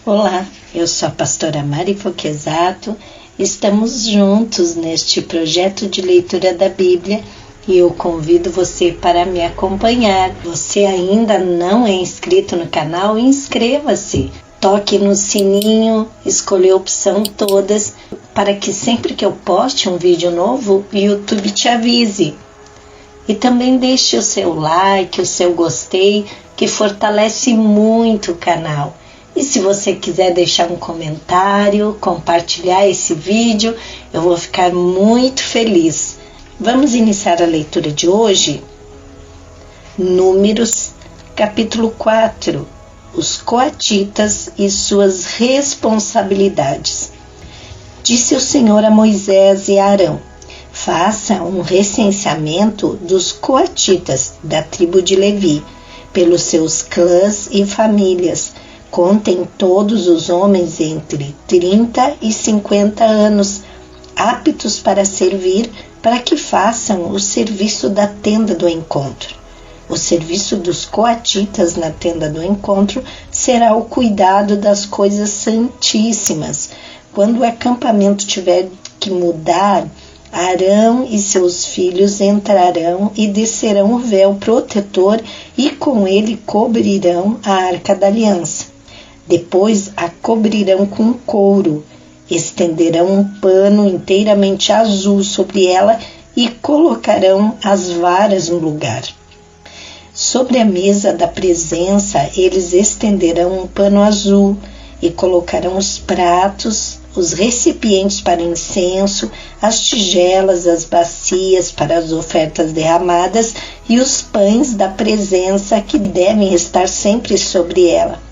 Olá, eu sou a pastora Mari Foquesato. Estamos juntos neste projeto de leitura da Bíblia e eu convido você para me acompanhar. Você ainda não é inscrito no canal? Inscreva-se. Toque no sininho, escolha a opção todas para que sempre que eu poste um vídeo novo, o YouTube te avise. E também deixe o seu like, o seu gostei, que fortalece muito o canal. E se você quiser deixar um comentário, compartilhar esse vídeo, eu vou ficar muito feliz. Vamos iniciar a leitura de hoje? Números, capítulo 4. Os coatitas e suas responsabilidades. Disse o Senhor a Moisés e a Arão: faça um recenseamento dos coatitas da tribo de Levi, pelos seus clãs e famílias. Contem todos os homens entre 30 e 50 anos, aptos para servir, para que façam o serviço da tenda do encontro. O serviço dos coatitas na tenda do encontro será o cuidado das coisas santíssimas. Quando o acampamento tiver que mudar, Arão e seus filhos entrarão e descerão o véu protetor e com ele cobrirão a arca da aliança. Depois a cobrirão com couro, estenderão um pano inteiramente azul sobre ela e colocarão as varas no lugar. Sobre a mesa da presença eles estenderão um pano azul e colocarão os pratos, os recipientes para incenso, as tigelas, as bacias para as ofertas derramadas e os pães da presença que devem estar sempre sobre ela.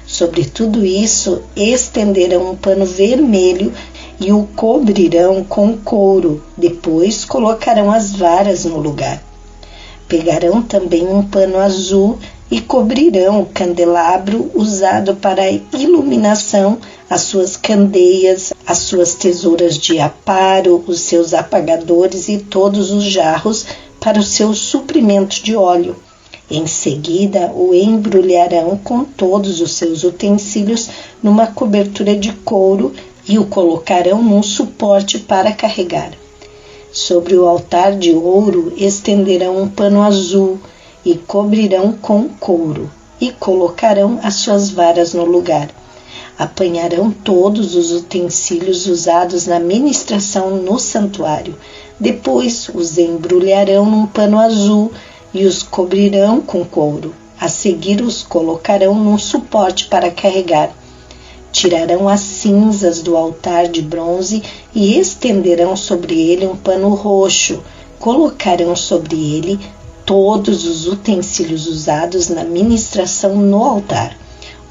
Sobre tudo isso estenderão um pano vermelho e o cobrirão com couro. Depois colocarão as varas no lugar. Pegarão também um pano azul e cobrirão o candelabro usado para a iluminação, as suas candeias, as suas tesouras de aparo, os seus apagadores e todos os jarros para o seu suprimento de óleo. Em seguida, o embrulharão com todos os seus utensílios numa cobertura de couro e o colocarão num suporte para carregar. Sobre o altar de ouro estenderão um pano azul e cobrirão com couro e colocarão as suas varas no lugar. Apanharão todos os utensílios usados na ministração no santuário. Depois os embrulharão num pano azul e os cobrirão com couro. A seguir os colocarão num suporte para carregar. Tirarão as cinzas do altar de bronze e estenderão sobre ele um pano roxo. Colocarão sobre ele todos os utensílios usados na ministração no altar.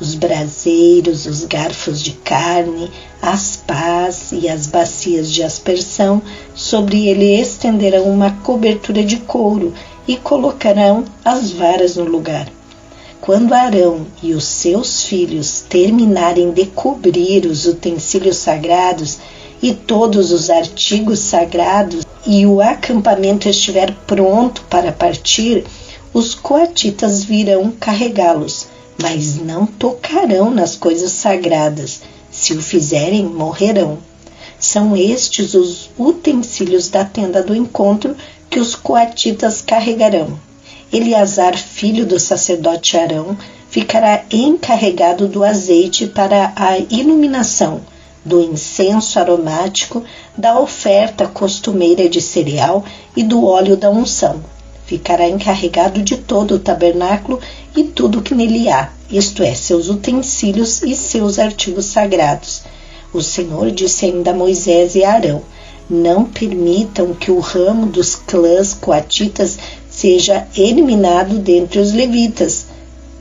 Os braseiros, os garfos de carne, as pás e as bacias de aspersão. Sobre ele estenderão uma cobertura de couro e colocarão as varas no lugar. Quando Arão e os seus filhos terminarem de cobrir os utensílios sagrados e todos os artigos sagrados e o acampamento estiver pronto para partir, os coatitas virão carregá-los, mas não tocarão nas coisas sagradas. Se o fizerem, morrerão. São estes os utensílios da tenda do encontro que os coatitas carregarão. Eleazar, filho do sacerdote Arão, ficará encarregado do azeite para a iluminação, do incenso aromático, da oferta costumeira de cereal e do óleo da unção. Ficará encarregado de todo o tabernáculo e tudo que nele há, isto é, seus utensílios e seus artigos sagrados. O Senhor disse ainda a Moisés e a Arão: não permitam que o ramo dos clãs coatitas seja eliminado dentre os levitas,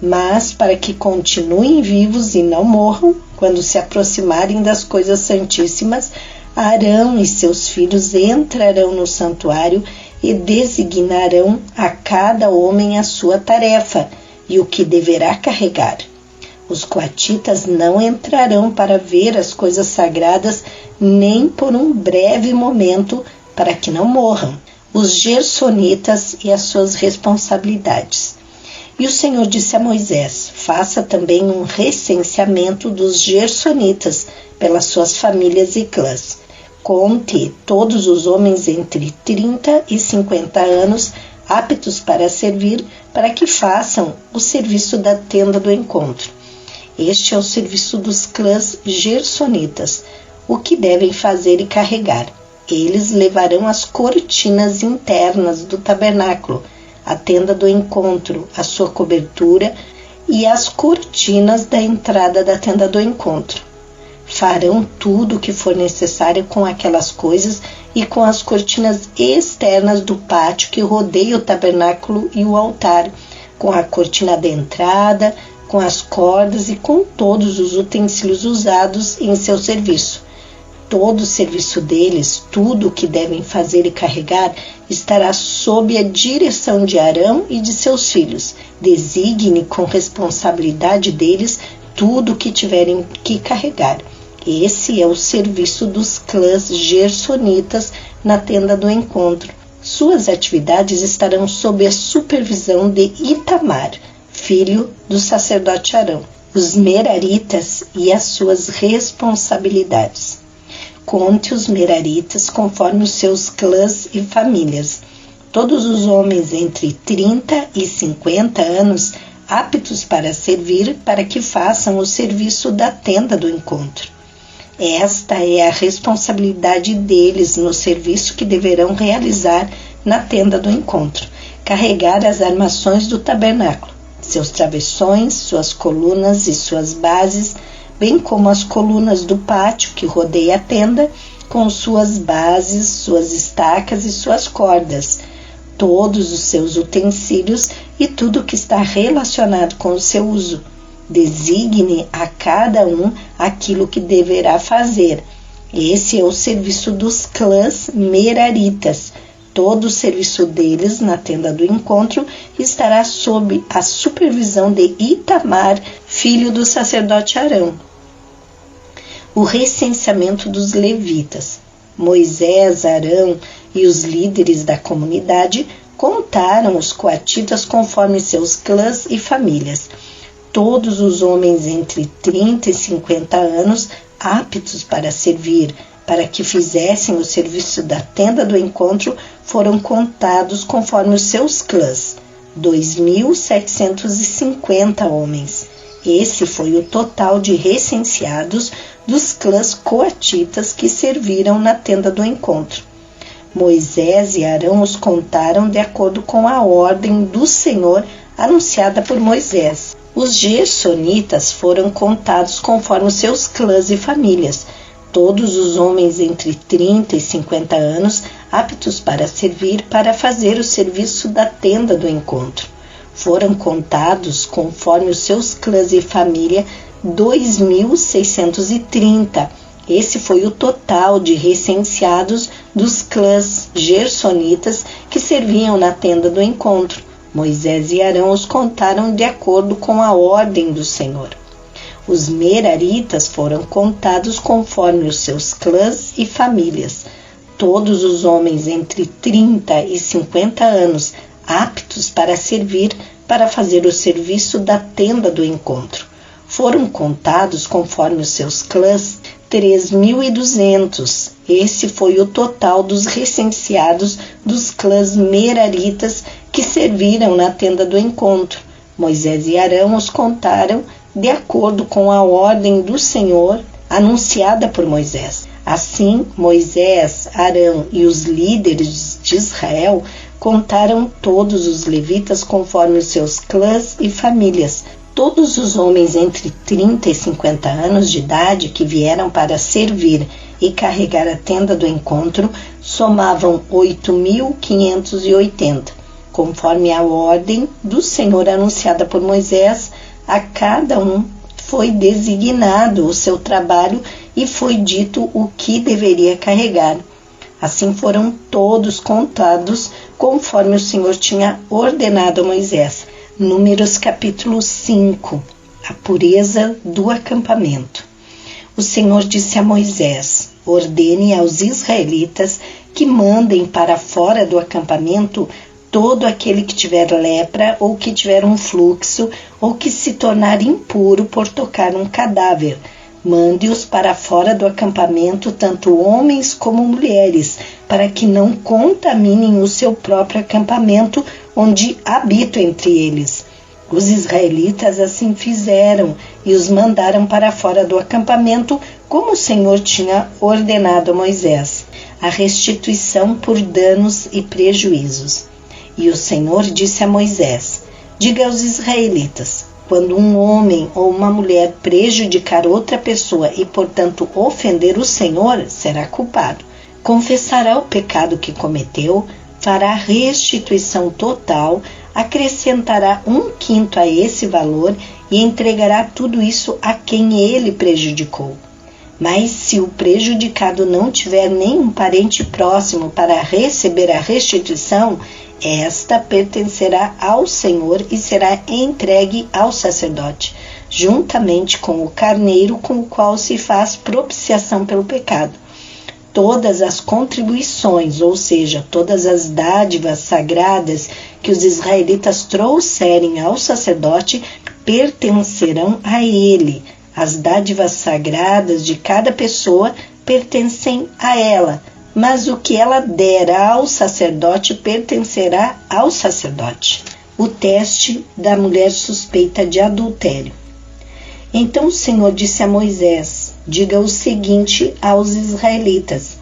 mas para que continuem vivos e não morram, quando se aproximarem das coisas santíssimas, Arão e seus filhos entrarão no santuário e designarão a cada homem a sua tarefa e o que deverá carregar. Os coatitas não entrarão para ver as coisas sagradas nem por um breve momento, para que não morram. Os gersonitas e as suas responsabilidades. E o Senhor disse a Moisés: faça também um recenseamento dos gersonitas pelas suas famílias e clãs. Conte todos os homens entre 30 e 50 anos aptos para servir, para que façam o serviço da tenda do encontro. Este é o serviço dos clãs gersonitas, o que devem fazer e carregar. Eles levarão as cortinas internas do tabernáculo, a tenda do encontro, a sua cobertura e as cortinas da entrada da tenda do encontro. Farão tudo o que for necessário com aquelas coisas e com as cortinas externas do pátio que rodeia o tabernáculo e o altar, com a cortina da entrada, com as cordas e com todos os utensílios usados em seu serviço. Todo o serviço deles, tudo o que devem fazer e carregar, estará sob a direção de Arão e de seus filhos. Designe com responsabilidade deles tudo o que tiverem que carregar. Esse é o serviço dos clãs gersonitas na tenda do encontro. Suas atividades estarão sob a supervisão de Itamar, filho do sacerdote Arão, os meraritas e as suas responsabilidades. Conte os meraritas conforme os seus clãs e famílias. Todos os homens entre 30 e 50 anos aptos para servir, para que façam o serviço da tenda do encontro. Esta é a responsabilidade deles no serviço que deverão realizar na tenda do encontro: carregar as armações do tabernáculo, seus travessões, suas colunas e suas bases, bem como as colunas do pátio que rodeia a tenda, com suas bases, suas estacas e suas cordas, todos os seus utensílios e tudo que está relacionado com o seu uso. Designe a cada um aquilo que deverá fazer. Esse é o serviço dos clãs meraritas. Todo o serviço deles na tenda do encontro estará sob a supervisão de Itamar, filho do sacerdote Arão. O recenseamento dos levitas. Moisés, Arão e os líderes da comunidade contaram os coatitas conforme seus clãs e famílias. Todos os homens entre 30 e 50 anos aptos para servir, para que fizessem o serviço da tenda do encontro, foram contados conforme os seus clãs, 2.750 homens. Esse foi o total de recenseados dos clãs coatitas que serviram na tenda do encontro. Moisés e Arão os contaram de acordo com a ordem do Senhor anunciada por Moisés. Os gersonitas foram contados conforme os seus clãs e famílias. Todos os homens entre 30 e 50 anos aptos para servir, para fazer o serviço da tenda do encontro. Foram contados conforme os seus clãs e família, 2.630. Esse foi o total de recenseados dos clãs gersonitas que serviam na tenda do encontro. Moisés e Arão os contaram de acordo com a ordem do Senhor. Os meraritas foram contados conforme os seus clãs e famílias. Todos os homens entre 30 e 50 anos aptos para servir, para fazer o serviço da tenda do encontro. Foram contados conforme os seus clãs, 3.200. Esse foi o total dos recenseados dos clãs meraritas que serviram na tenda do encontro. Moisés e Arão os contaram de acordo com a ordem do Senhor anunciada por Moisés. Assim, Moisés, Arão e os líderes de Israel contaram todos os levitas conforme os seus clãs e famílias. Todos os homens entre 30 e 50 anos de idade que vieram para servir e carregar a tenda do encontro somavam 8.580. Conforme a ordem do Senhor anunciada por Moisés, a cada um foi designado o seu trabalho e foi dito o que deveria carregar. Assim foram todos contados conforme o Senhor tinha ordenado a Moisés. Números capítulo 5. A pureza do acampamento. O Senhor disse a Moisés: ordene aos israelitas que mandem para fora do acampamento todo aquele que tiver lepra, ou que tiver um fluxo, ou que se tornar impuro por tocar um cadáver. Mande-os para fora do acampamento, tanto homens como mulheres, para que não contaminem o seu próprio acampamento, onde habitam entre eles. Os israelitas assim fizeram e os mandaram para fora do acampamento, como o Senhor tinha ordenado a Moisés. A restituição por danos e prejuízos. E o Senhor disse a Moisés: diga aos israelitas: quando um homem ou uma mulher prejudicar outra pessoa e, portanto, ofender o Senhor, será culpado. Confessará o pecado que cometeu, fará restituição total, acrescentará 1/5 a esse valor e entregará tudo isso a quem ele prejudicou. Mas se o prejudicado não tiver nenhum parente próximo para receber a restituição, esta pertencerá ao Senhor e será entregue ao sacerdote, juntamente com o carneiro com o qual se faz propiciação pelo pecado. Todas as contribuições, ou seja, todas as dádivas sagradas que os israelitas trouxerem ao sacerdote, pertencerão a ele. As dádivas sagradas de cada pessoa pertencem a ela, mas o que ela der ao sacerdote pertencerá ao sacerdote. O teste da mulher suspeita de adultério. Então o Senhor disse a Moisés: diga o seguinte aos israelitas: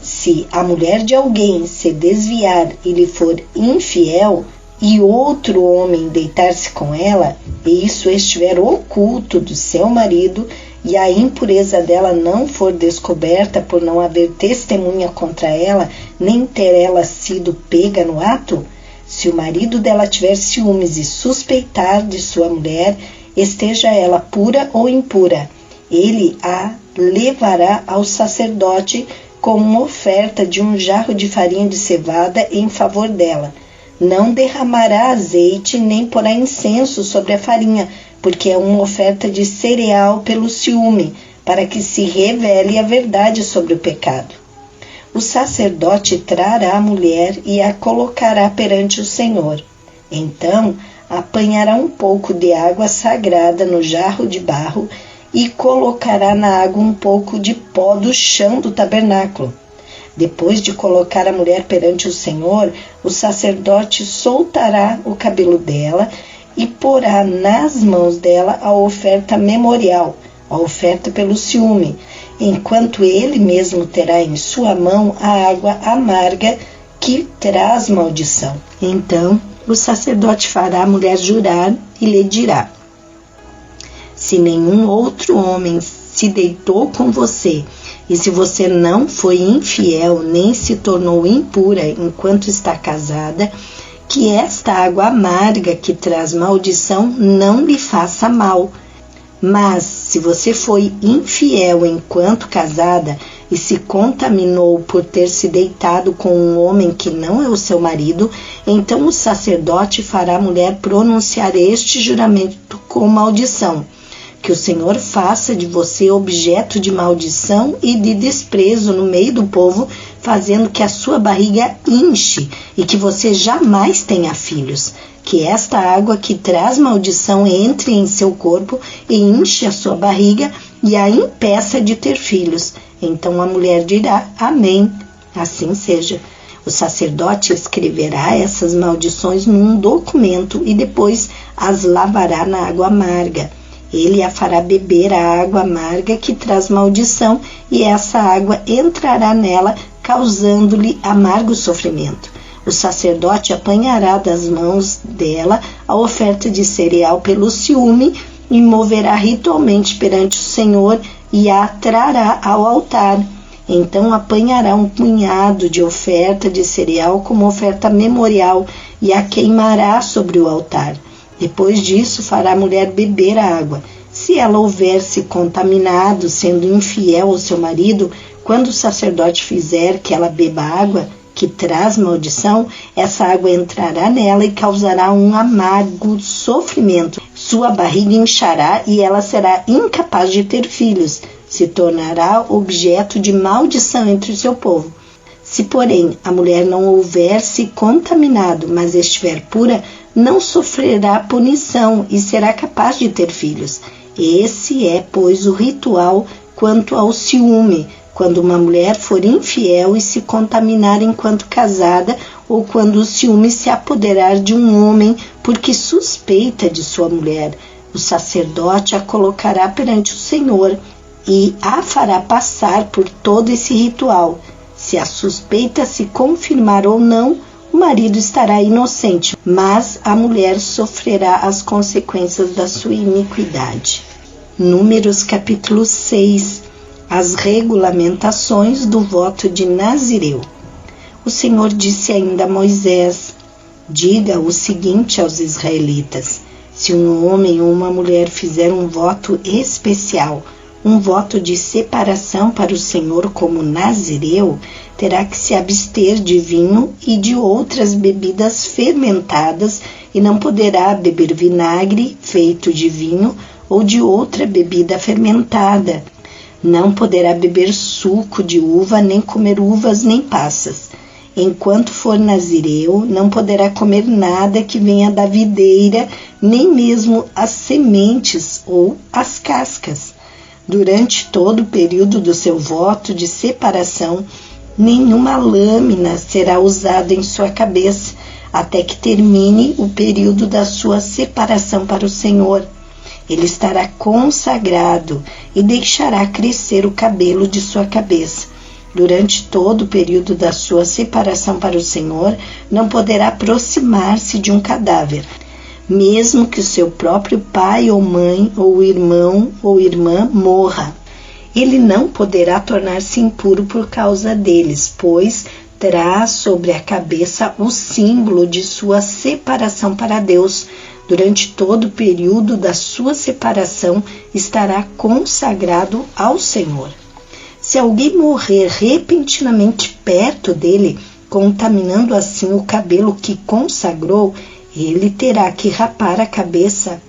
se a mulher de alguém se desviar e lhe for infiel, e outro homem deitar-se com ela, e isso estiver oculto do seu marido, e a impureza dela não for descoberta por não haver testemunha contra ela, nem ter ela sido pega no ato, se o marido dela tiver ciúmes e suspeitar de sua mulher, esteja ela pura ou impura, ele a levará ao sacerdote com uma oferta de 1 jarro de farinha de cevada em favor dela. Não derramará azeite nem porá incenso sobre a farinha, porque é uma oferta de cereal pelo ciúme, para que se revele a verdade sobre o pecado. O sacerdote trará a mulher e a colocará perante o Senhor. Então apanhará um pouco de água sagrada no jarro de barro e colocará na água um pouco de pó do chão do tabernáculo. Depois de colocar a mulher perante o Senhor, o sacerdote soltará o cabelo dela e porá nas mãos dela a oferta memorial, a oferta pelo ciúme, enquanto ele mesmo terá em sua mão a água amarga que traz maldição. Então o sacerdote fará a mulher jurar e lhe dirá: se nenhum outro homem se deitou com você, e se você não foi infiel, nem se tornou impura enquanto está casada, que esta água amarga que traz maldição não lhe faça mal. Mas, se você foi infiel enquanto casada e se contaminou por ter se deitado com um homem que não é o seu marido, então o sacerdote fará a mulher pronunciar este juramento com maldição: que o Senhor faça de você objeto de maldição e de desprezo no meio do povo, fazendo que a sua barriga inche e que você jamais tenha filhos. Que esta água que traz maldição entre em seu corpo e enche a sua barriga e a impeça de ter filhos. Então a mulher dirá: amém, assim seja. O sacerdote escreverá essas maldições num documento e depois as lavará na água amarga. Ele a fará beber a água amarga que traz maldição, e essa água entrará nela, causando-lhe amargo sofrimento. O sacerdote apanhará das mãos dela a oferta de cereal pelo ciúme e moverá ritualmente perante o Senhor e a trará ao altar. Então apanhará um punhado de oferta de cereal como oferta memorial e a queimará sobre o altar. Depois disso, fará a mulher beber a água. Se ela houver se contaminado, sendo infiel ao seu marido, quando o sacerdote fizer que ela beba água que traz maldição, essa água entrará nela e causará um amargo sofrimento. Sua barriga inchará e ela será incapaz de ter filhos. Se tornará objeto de maldição entre o seu povo. Se, porém, a mulher não houver se contaminado, mas estiver pura, não sofrerá punição e será capaz de ter filhos. Esse é, pois, o ritual quanto ao ciúme, quando uma mulher for infiel e se contaminar enquanto casada, ou quando o ciúme se apoderar de um homem porque suspeita de sua mulher. O sacerdote a colocará perante o Senhor e a fará passar por todo esse ritual. Se a suspeita se confirmar ou não, o marido estará inocente, mas a mulher sofrerá as consequências da sua iniquidade. Números capítulo 6. As regulamentações do voto de Nazireu. O Senhor disse ainda a Moisés: diga o seguinte aos israelitas: se um homem ou uma mulher fizer um voto especial, um voto de separação para o Senhor como nazireu, terá que se abster de vinho e de outras bebidas fermentadas e não poderá beber vinagre feito de vinho ou de outra bebida fermentada. Não poderá beber suco de uva, nem comer uvas nem passas. Enquanto for nazireu, não poderá comer nada que venha da videira, nem mesmo as sementes ou as cascas. Durante todo o período do seu voto de separação, nenhuma lâmina será usada em sua cabeça, até que termine o período da sua separação para o Senhor. Ele estará consagrado e deixará crescer o cabelo de sua cabeça. Durante todo o período da sua separação para o Senhor, não poderá aproximar-se de um cadáver, mesmo que o seu próprio pai ou mãe, ou irmão ou irmã morra. Ele não poderá tornar-se impuro por causa deles, pois terá sobre a cabeça o símbolo de sua separação para Deus. Durante todo o período da sua separação, estará consagrado ao Senhor. Se alguém morrer repentinamente perto dele, contaminando assim o cabelo que consagrou, ele terá que rapar a cabeça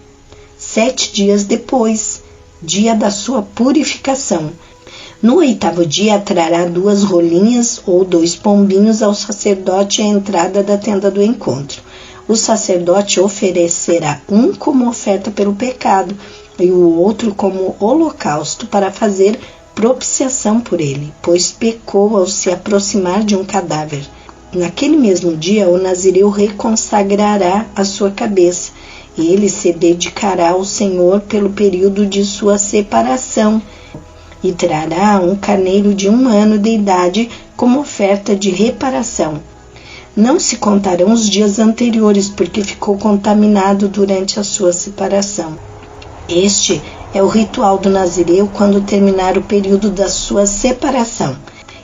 7 dias depois, dia da sua purificação. No 8º dia, trará 2 rolinhas ou 2 pombinhos ao sacerdote à entrada da tenda do encontro. O sacerdote oferecerá um como oferta pelo pecado e o outro como holocausto para fazer propiciação por ele, pois pecou ao se aproximar de um cadáver. Naquele mesmo dia, o nazireu reconsagrará a sua cabeça e ele se dedicará ao Senhor pelo período de sua separação e trará um carneiro de 1 ano de idade como oferta de reparação. Não se contarão os dias anteriores, porque ficou contaminado durante a sua separação. Este é o ritual do nazireu quando terminar o período da sua separação.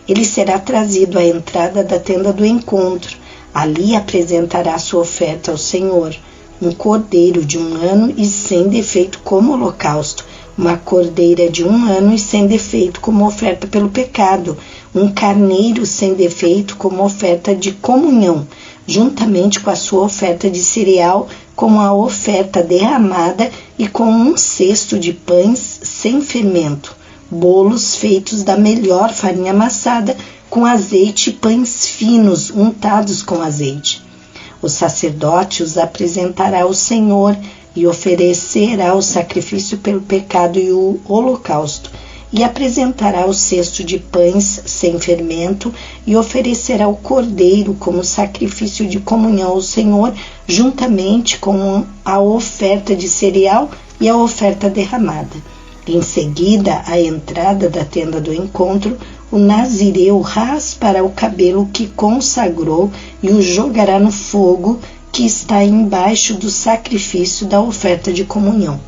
Ele será trazido à entrada da tenda do encontro. Ali apresentará sua oferta ao Senhor: um cordeiro de 1 ano e sem defeito como holocausto, uma cordeira de 1 ano e sem defeito como oferta pelo pecado, um carneiro sem defeito como oferta de comunhão, juntamente com a sua oferta de cereal, como a oferta derramada e com 1 cesto de pães sem fermento, bolos feitos da melhor farinha amassada, com azeite e pães finos untados com azeite. O sacerdote os apresentará ao Senhor e oferecerá o sacrifício pelo pecado e o holocausto, e apresentará o cesto de pães sem fermento e oferecerá o cordeiro como sacrifício de comunhão ao Senhor, juntamente com a oferta de cereal e a oferta derramada. Em seguida, à entrada da tenda do encontro, o nazireu raspará o cabelo que consagrou e o jogará no fogo que está embaixo do sacrifício da oferta de comunhão.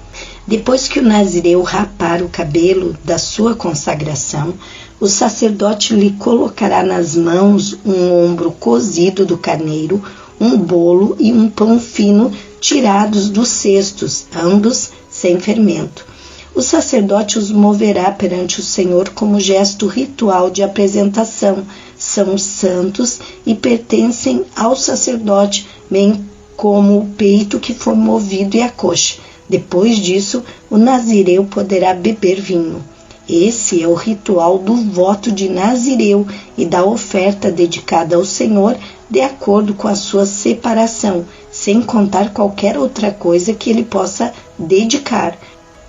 Depois que o nazireu rapar o cabelo da sua consagração, o sacerdote lhe colocará nas mãos um ombro cozido do carneiro, um bolo e um pão fino tirados dos cestos, ambos sem fermento. O sacerdote os moverá perante o Senhor como gesto ritual de apresentação. São santos e pertencem ao sacerdote, bem como o peito que for movido e a coxa. Depois disso, o nazireu poderá beber vinho. Esse é o ritual do voto de Nazireu e da oferta dedicada ao Senhor de acordo com a sua separação, sem contar qualquer outra coisa que ele possa dedicar.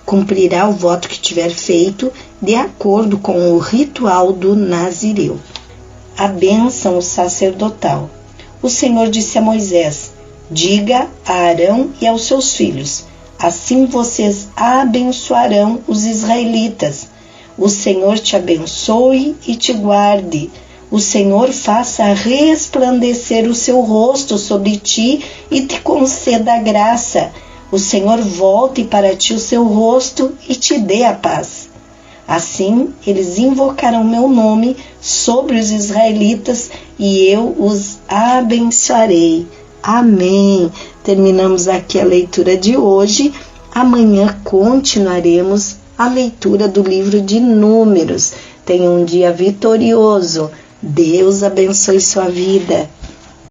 Cumprirá o voto que tiver feito de acordo com o ritual do Nazireu. A bênção sacerdotal. O Senhor disse a Moisés: diga a Arão e aos seus filhos: assim vocês abençoarão os israelitas. O Senhor te abençoe e te guarde. O Senhor faça resplandecer o seu rosto sobre ti e te conceda graça. O Senhor volte para ti o seu rosto e te dê a paz. Assim, eles invocarão meu nome sobre os israelitas e eu os abençoarei. Amém. Terminamos aqui a leitura de hoje. Amanhã continuaremos a leitura do livro de Números. Tenha um dia vitorioso. Deus abençoe sua vida.